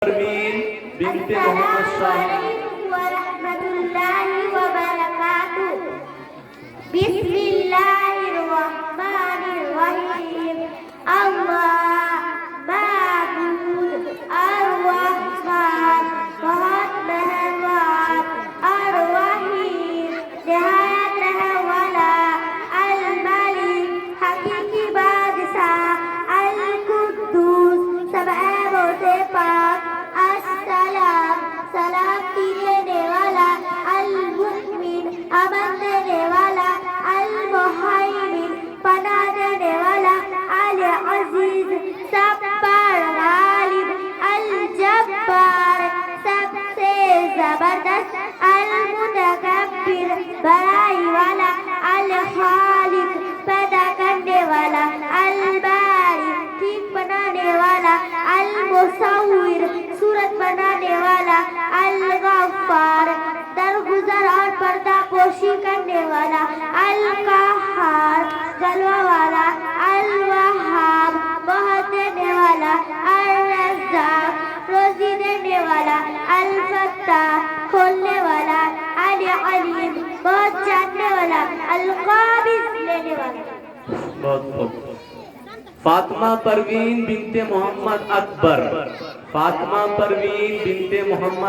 परवीन बिनते मोहम्मद शाह। बिस्मिल्लाहिर्रहमानिर्रहीम। अल्लाह माबूद अर्रहमान बहुत मेहरबान, अर्रहीम निहायत रहम वाला, अल मालिक हकीकी बादशाह, अल कुद्दूस सब ऐबों से पाक, अस्सलाम सलामती देने वाला, अल मुमिन अमन देने वाला, अल मुहैमिन पनाह देने वाला, अल अजीज सब पर गालिब, अल जब्बार सबसे जबरदस्त, अल मुतकब्बिर बड़ाई वाला, अल खालिक पैदा करने वाला, अल बारी ठीक बनाने वाला, अल मुसव्विर सूरत बनाने वाला, अल गफ्फार दरगुजर और पर्दा पोशी करने वाला, अल कहार जलवा वाला, अल वहाब बहुत देने वाला, अल रज़्ज़ाक रोजी देने वाला, अल फत्ताह खोलने वाला, अल अलीम बहुत जानने वाला, अल काबिज़ लेने वाला। बहुत खूब। फातिमा परवीन बिनते मोहम्मद अकबर। फातिमा परवीन बिनते मोहम्मद